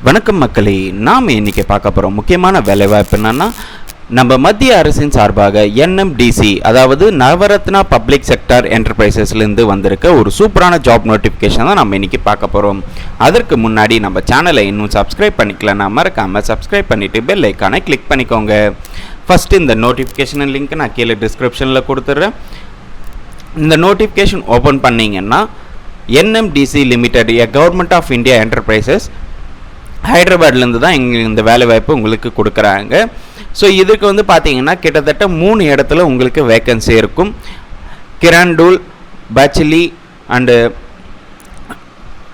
வணக்கம் மக்களே, நாம் இன்னைக்கு பார்க்க போகிறோம் முக்கியமான வேலைவாய்ப்பு என்னன்னா, நம்ம மத்திய அரசின் சார்பாக என்எம்டிசி அதாவது நவரத்னா பப்ளிக் செக்டார் என்டர்பிரைசஸ்லேருந்து வந்திருக்க ஒரு சூப்பரான ஜாப் நோட்டிஃபிகேஷன் தான் நம்ம இன்னைக்கு பார்க்க போகிறோம். அதற்கு முன்னாடி நம்ம சேனலை இன்னும் சப்ஸ்கிரைப் பண்ணிக்கலன்னா மறக்காமல் சப்ஸ்கிரைப் பண்ணிவிட்டு பெல் ஐக்கானை கிளிக் பண்ணிக்கோங்க. ஃபஸ்ட்டு இந்த நோட்டிஃபிகேஷன் லிங்க் நான் கீழே டிஸ்கிரிப்ஷனில் கொடுத்துட்றேன். இந்த நோட்டிஃபிகேஷன் ஓப்பன் பண்ணிங்கன்னா NMDC limited government of India enterprises ஹைதராபாத்லேருந்து தான் இந்த வேலைவாய்ப்பு உங்களுக்கு கொடுக்குறாங்க. ஸோ இதுக்கு வந்து பார்த்தீங்கன்னா கிட்டத்தட்ட 3 இடத்துல உங்களுக்கு வேக்கன்சி இருக்கும். கிராண்டூல், பச்சிலி அண்டு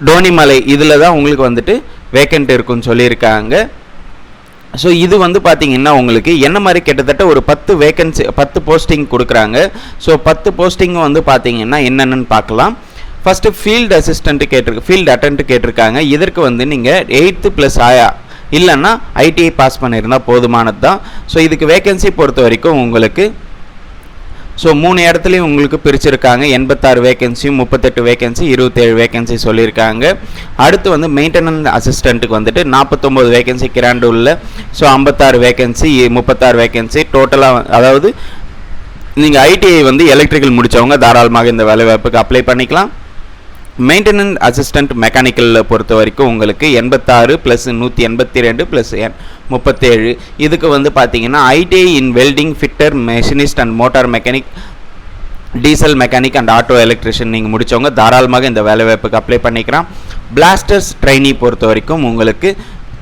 டோனிமலை இதில் தான் உங்களுக்கு வந்துட்டு வேக்கண்ட் இருக்குன்னு சொல்லியிருக்காங்க. ஸோ இது வந்து பார்த்தீங்கன்னா உங்களுக்கு என்ன மாதிரி கிட்டத்தட்ட ஒரு 10 வேக்கன்சி 10 போஸ்டிங் கொடுக்குறாங்க. ஸோ 10 போஸ்டிங்கும் வந்து பார்த்தீங்கன்னா என்னென்னு பார்க்கலாம். First field assistant field attend கேட்டிருக்காங்க. இதற்கு வந்து நீங்கள் 8th + இல்லைன்னா ஐடிஐ பாஸ் பண்ணியிருந்தால் போதுமானது தான். ஸோ இதுக்கு வேக்கன்சி பொறுத்த வரைக்கும் உங்களுக்கு 3 இடத்துலையும் உங்களுக்கு பிரிச்சிருக்காங்க. 86 வேக்கன்சி, 38 வேக்கன்சி, 27 வேக்கன்சி சொல்லியிருக்காங்க. அடுத்து வந்து மெயின்டெனன்ஸ் அசிஸ்டண்ட்டுக்கு வந்துட்டு 49 வேக்கன்சி கிராண்டூலில். ஸோ 56 வேக்கன்சி, 36 வேக்கன்சி டோட்டலாக. அதாவது நீங்கள் ஐடிஐ வந்து எலக்ட்ரிக்கல் முடித்தவங்க தாராளமாக இந்த வேலைவாய்ப்புக்கு அப்ளை பண்ணிக்கலாம். மெயின்டெனன்ஸ் அசிஸ்டண்ட் மெக்கானிக்கலில் பொறுத்த வரைக்கும் உங்களுக்கு 86 + 182 + 37. இதுக்கு வந்து பார்த்தீங்கன்னா ITI in welding, fitter, machinist and motor mechanic, diesel mechanic and auto electrician நீங்கள் முடித்தவங்க தாராளமாக இந்த வேலைவாய்ப்புக்கு அப்ளை பண்ணிக்கலாம். பிளாஸ்டர்ஸ் ட்ரைனி பொறுத்த வரைக்கும் உங்களுக்கு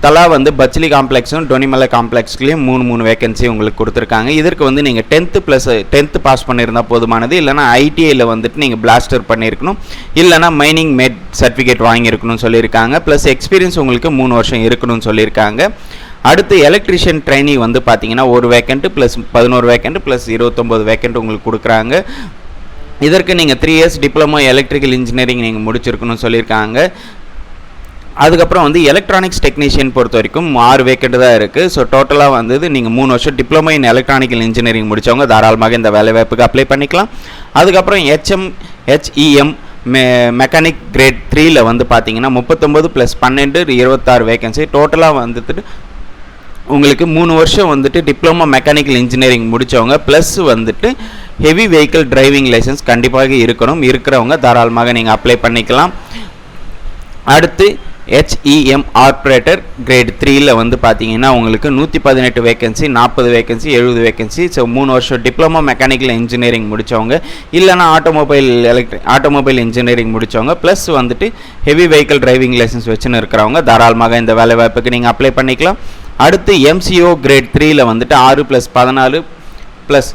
தலா வந்து பச்சிலி காம்ப்ளெக்ஸும் டோனிமலை காம்ப்ளெக்ஸ்லேயும் 3 வேக்கன்சி உங்களுக்கு கொடுத்துருக்காங்க. இதற்கு வந்து நீங்கள் 10th பாஸ் பண்ணியிருந்தால் போதுமானது. இல்லைனா ஐடிஐயில் வந்துட்டு நீங்கள் பிளாஸ்டர் பண்ணியிருக்கணும், இல்லைனா மைனிங் மேட் சர்டிஃபிகேட் வாங்கியிருக்கணும்னு சொல்லியிருக்காங்க. ப்ளஸ் எக்ஸ்பீரியன்ஸ் உங்களுக்கு 3 வருஷம் இருக்கணும்னு சொல்லியிருக்காங்க. அடுத்து எலக்ட்ரிஷியன் ட்ரைனி வந்து பார்த்தீங்கன்னா 1 வேக்கண்ட் + 11 வேக்கண்ட் + 29 வேக்கண்ட் உங்களுக்கு கொடுக்குறாங்க. இதற்கு நீங்கள் 3 years டிப்ளமோ எலக்ட்ரிக்கல் இன்ஜினியரிங் நீங்கள் முடிச்சிருக்கணும்னு சொல்லியிருக்காங்க. அதுக்கப்புறம் வந்து எலக்ட்ரானிக்ஸ் டெக்னீஷியன் பொறுத்த வரைக்கும் 6 வேக்கண்ட் தான் இருக்குது. ஸோ டோட்டலாக வந்து நீங்கள் 3 வருஷம் டிப்ளமோ இன் எலக்ட்ரானிக்கல் இன்ஜினியரிங் முடித்தவங்க தாராளமாக இந்த வேலைவாய்ப்புக்கு அப்ளை பண்ணிக்கலாம். அதுக்கப்புறம் HEM மெக்கானிக் கிரேட் 3ல் வந்து பார்த்தீங்கன்னா 39 + 12 26 வேக்கன்சி டோட்டலாக வந்துட்டு உங்களுக்கு 3 வருஷம் வந்துட்டு டிப்ளமோ மெக்கானிக்கல் இன்ஜினியரிங் முடித்தவங்க ப்ளஸ் வந்துட்டு ஹெவி வெஹிக்கிள் டிரைவிங் லைசன்ஸ் கண்டிப்பாக இருக்கிறவங்க தாராளமாக நீங்கள் அப்ளை பண்ணிக்கலாம். அடுத்து HEM ஆப்ரேட்டர் கிரேட் 3ல் வந்து பார்த்தீங்கன்னா உங்களுக்கு 118 வேக்கன்சி, 40 வேக்கன்சி, 70 வேக்கன்சி. ஸோ 3 வருஷம் டிப்ளமோ மெக்கானிக்கல் இன்ஜினியரிங் முடித்தவங்க, இல்லைனா ஆட்டோமொபைல் இன்ஜினியரிங் முடித்தவங்க ப்ளஸ் வந்துட்டு ஹெவி வெஹிக்கிள் டிரைவிங் லைசன்ஸ் வச்சுன்னு இருக்கிறவங்க தாராளமாக இந்த வேலைவாய்ப்புக்கு நீங்கள் அப்ளை பண்ணிக்கலாம். அடுத்து MCO கிரேட் 3ல் வந்துட்டு 6 + 14 +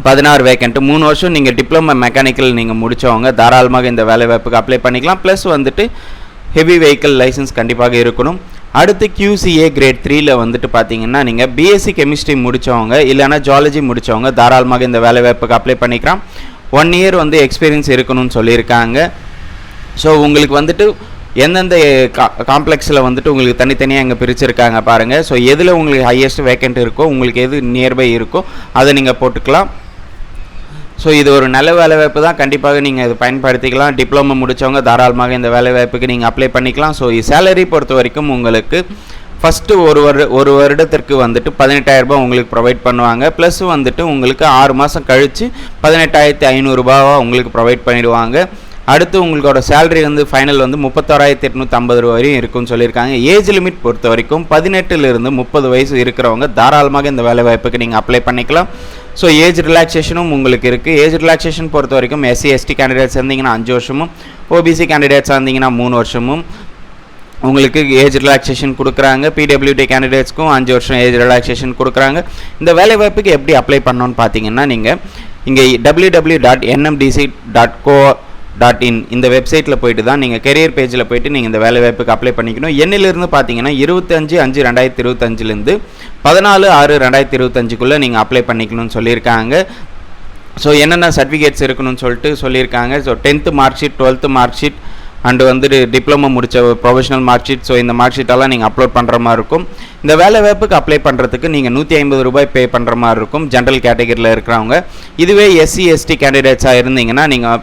16 வேக்கண்ட் 3 வருஷம் நீங்கள் டிப்ளமோ மெக்கானிக்கல் நீங்கள் முடித்தவங்க தாராளமாக இந்த வேலைவாய்ப்புக்கு அப்ளை பண்ணிக்கலாம். ப்ளஸ் வந்துட்டு ஹெவி வெஹிக்கிள் லைசன்ஸ் கண்டிப்பாக இருக்கணும். அடுத்து QCA கிரேட் 3ல் வந்துட்டு பார்த்தீங்கன்னா நீங்கள் BSc கெமிஸ்ட்ரி முடித்தவங்க இல்லைனா ஜுவாலஜி முடித்தவங்க தாராளமாக இந்த வேலைவாய்ப்புக்கு அப்ளை பண்ணிக்கலாம். 1 year வந்து எக்ஸ்பீரியன்ஸ் இருக்கணும்னு சொல்லியிருக்காங்க. ஸோ உங்களுக்கு வந்துட்டு எந்தெந்த காம்ப்ளெக்ஸில் வந்துட்டு உங்களுக்கு தனித்தனியாக இங்கே பிரிச்சுருக்காங்க பாருங்கள். ஸோ எதில் உங்களுக்கு ஹையஸ்ட் வேக்கண்ட் இருக்கோ, உங்களுக்கு எது நியர்பை இருக்கோ அதை நீங்கள் போட்டுக்கலாம். ஸோ இது ஒரு நல்ல வேலைவாய்ப்பு தான், கண்டிப்பாக நீங்கள் இது பயன்படுத்திக்கலாம். டிப்ளமோ முடித்தவங்க தாராளமாக இந்த வேலைவாய்ப்புக்கு நீங்கள் அப்ளை பண்ணிக்கலாம். ஸோ சேலரி பொறுத்த வரைக்கும் உங்களுக்கு ஃபஸ்ட்டு ஒரு வருடத்திற்கு வந்துட்டு 18,000 உங்களுக்கு ப்ரொவைட் பண்ணுவாங்க. ப்ளஸ் வந்துட்டு உங்களுக்கு 6 மாதம் கழித்து 18,500 ரூபாவாக உங்களுக்கு ப்ரொவைட் பண்ணிடுவாங்க. அடுத்து உங்களோட சேலரி வந்து ஃபைனல் வந்து 31,850 வரையும் இருக்குன்னு சொல்லியிருக்காங்க. ஏஜ் லிமிட் பொறுத்த வரைக்கும் 18லிருந்து 30 வயசு இருக்கிறவங்க தாராளமாக இந்த வேலைவாய்ப்புக்கு நீங்கள் அப்ளை பண்ணிக்கலாம். ஸோ ஏஜ் ரிலாக்ஸேஷனும் உங்களுக்கு இருக்குது. ஏஜ் ரிலாக்ஸேஷன் பொறுத்த வரைக்கும் SC ST கேண்டிடேட்ஸ் இருந்தீங்கன்னா 5 வருஷமும், OBC கேண்டிடேட்ஸாக இருந்தீங்கன்னா 3 வருஷமும் உங்களுக்கு ஏஜ் ரிலாக்ஸேஷன் கொடுக்குறாங்க. PWD கேண்டிடேட்ஸ்க்கும் 5 வருஷம் ஏஜ் ரிலாக்ஸேஷன் கொடுக்குறாங்க. இந்த வேலைவாய்ப்புக்கு எப்படி அப்ளை பண்ணணும்னு பார்த்தீங்கன்னா நீங்கள் இங்கே www.nmdc.co.in இந்த வெப்சைட்டில் போய்ட்டு தான் நீங்கள் கெரியர் பேஜில் போய்ட்டு நீங்கள் இந்த வேலைவாய்ப்புக்கு அப்ளை பண்ணிக்கணும். எண்ணிலிருந்து பார்த்தீங்கன்னா 25/5/2025லேருந்து 14/6/2025க்குள்ளே நீங்கள் அப்ளை பண்ணிக்கணும்னு சொல்லியிருக்காங்க. ஸோ என்னென்ன சர்டிஃபிகேட்ஸ் இருக்கணும்னு சொல்லியிருக்காங்க. So 10th mark sheet, 12th mark sheet and வந்துட்டு டிப்ளமோ முடித்த ப்ரொஃபஷனல் மார்க் ஷீட். ஸோ இந்த மார்க் ஷீட்டெல்லாம் நீங்கள் அப்லோட் பண்ணுற மாதிரி இருக்கும். இந்த வேலைவாய்ப்புக்கு அப்ளை பண்ணுறதுக்கு நீங்கள் 150 ரூபாய் பே பண்ணுற மாதிரி இருக்கும் ஜென்ரல் கேட்டகரியில் இருக்கிறவங்க. இதுவே SC ST கேண்டிடேட்ஸாக இருந்தீங்கன்னா நீங்கள்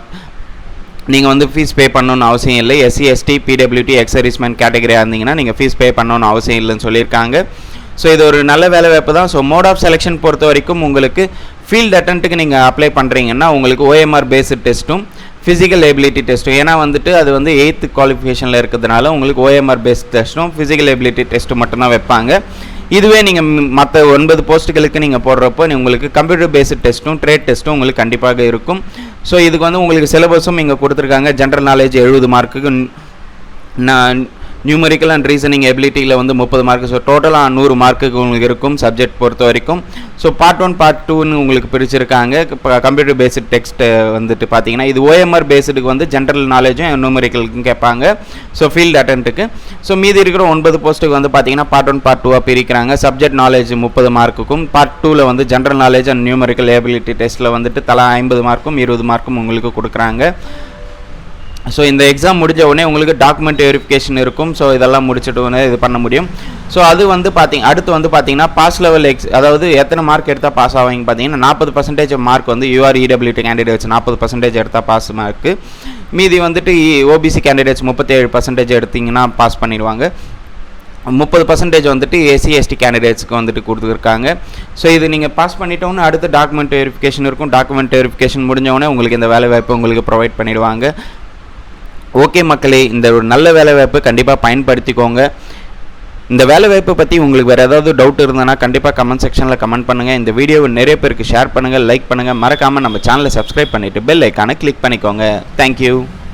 நீங்கள் வந்து ஃபீஸ் பே பண்ணணும்னு அவசியம் இல்லை. SC ST PWD ex serviceman கேட்டகரியாக இருந்தீங்கன்னா நீங்கள் ஃபீஸ் பே பண்ணணும்னு அவசியம் இல்லைன்னு சொல்லியிருக்காங்க. ஸோ இது ஒரு நல்ல வேலை வாய்ப்பு தான். ஸோ மோட் ஆஃப் செலெக்ஷன் பொறுத்த வரைக்கும் உங்களுக்கு ஃபீல்டு அட்டென்ட்டுக்கு நீங்கள் அப்ளை பண்ணுறீங்கன்னா உங்களுக்கு OMR பேஸ்டு டெஸ்ட்டும் ஃபிசிக்கல் எபிலிட்டி டெஸ்ட்டும், ஏன்னா வந்துட்டு அது வந்து 8th குவாலிஃபிகேஷனில் இருக்கிறதுனால உங்களுக்கு OMR பேஸ்ட் டெஸ்ட்டும் ஃபிசிக்கல் எபிலிட்டி டெஸ்ட்டும் மட்டும்தான் வைப்பாங்க. இதுவே நீங்கள் மற்ற 9 போஸ்ட்டுகளுக்கு நீங்கள் போடுறப்போ உங்களுக்கு கம்ப்யூட்டர் பேஸ்டு டெஸ்ட்டும் ட்ரேட் டெஸ்ட்டும் உங்களுக்கு கண்டிப்பாக இருக்கும். ஸோ இதுக்கு வந்து உங்களுக்கு சிலபஸும் இங்கே கொடுத்துருக்காங்க. ஜென்ரல் நாலேஜ் 70 மார்க்குக்கு, நியூமரிக்கல் அண்ட் ரீசனிங் எபிலிட்டியில் வந்து 30 மார்க்கு. ஸோ டோட்டலாக 100 மார்க்குக்கு உங்களுக்கு இருக்கும் சப்ஜெக்ட் பொறுத்த வரைக்கும். ஸோ பார்ட் 1 பார்ட் 2ன்னு உங்களுக்கு பிரிச்சிருக்காங்க. இப்போ கம்ப்யூட்டர் பேஸ்டு டெக்ஸ்ட் வந்துட்டு பார்த்தீங்கன்னா இது OMR பேஸ்டுக்கு வந்து ஜென்ரல் நாலேஜும் நியூமரிக்கலுக்கும் கேட்பாங்க. So field அட்டென்ட்டுக்கு. ஸோ மீதி இருக்கிற 9 போஸ்ட்டுக்கு வந்து பார்த்தீங்கன்னா பார்ட் 1 பார்ட் 2 பிரிக்கிறாங்க. சப்ஜெக்ட் நாலேஜ் 30 மார்க்குக்கும், பார்ட் 2ல் வந்து general knowledge and numerical ability டெஸ்ட்டில் வந்துட்டு தலா 50 மார்க்கும் 20 மார்க்கும் உங்களுக்கு கொடுக்குறாங்க. ஸோ இந்த எக்ஸாம் முடிஞ்ச உடனே உங்களுக்கு டாக்குமெண்ட் வெரிஃபிகேஷன் இருக்கும். ஸோ இதெல்லாம் முடிச்சுட்டு உடனே இது பண்ண முடியும். ஸோ அது வந்து அடுத்து வந்து பார்த்தீங்கன்னா பாஸ் லெவல் அதாவது எத்தனை மார்க் எடுத்தால் பாஸ் ஆவாங்க பார்த்தீங்கன்னா 40% மார்க் வந்து UREWT கேண்டிடேட்ஸ் 40% எடுத்தால் பாஸ் மார்க்கு. மீதி வந்துட்டு OBC கேண்டிடேட்ஸ் 37% எடுத்திங்கன்னா பாஸ் பண்ணிடுவாங்க. 30% வந்துட்டு SC ST கேண்டிடேட்ஸ்க்கு வந்துட்டு கொடுத்துருக்காங்க. ஸோ இது நீங்கள் பாஸ் பண்ணிட்டோன்னு அடுத்து டாக்குமெண்ட் வெரிஃபிகேஷன் இருக்கும். டாக்குமெண்ட் வெரிஃபிகேஷன் முடிஞ்சவொடனே உங்களுக்கு இந்த வேலை வாய்ப்பு உங்களுக்கு ப்ரொவைட் பண்ணிடுவாங்க. ஓகே மக்களே, இந்த ஒரு நல்ல வேலை வாய்ப்பு கண்டிப்பாக பயன்படுத்திக்கோங்க. இந்த வேலை வாய்ப்பை பற்றி உங்களுக்கு வேறு ஏதாவது டவுட் இருந்ததுன்னா கண்டிப்பாக கமெண்ட் செக்ஷனில் கமெண்ட் பண்ணுங்கள். இந்த வீடியோவை நிறைய பேருக்கு ஷேர் பண்ணுங்கள், லைக் பண்ணுங்கள். மறக்காமல் நம்ம சேனலை சப்ஸ்கிரைப் பண்ணிவிட்டு பெல் ஐக்கானை கிளிக் பண்ணிக்கோங்க. தேங்க்யூ.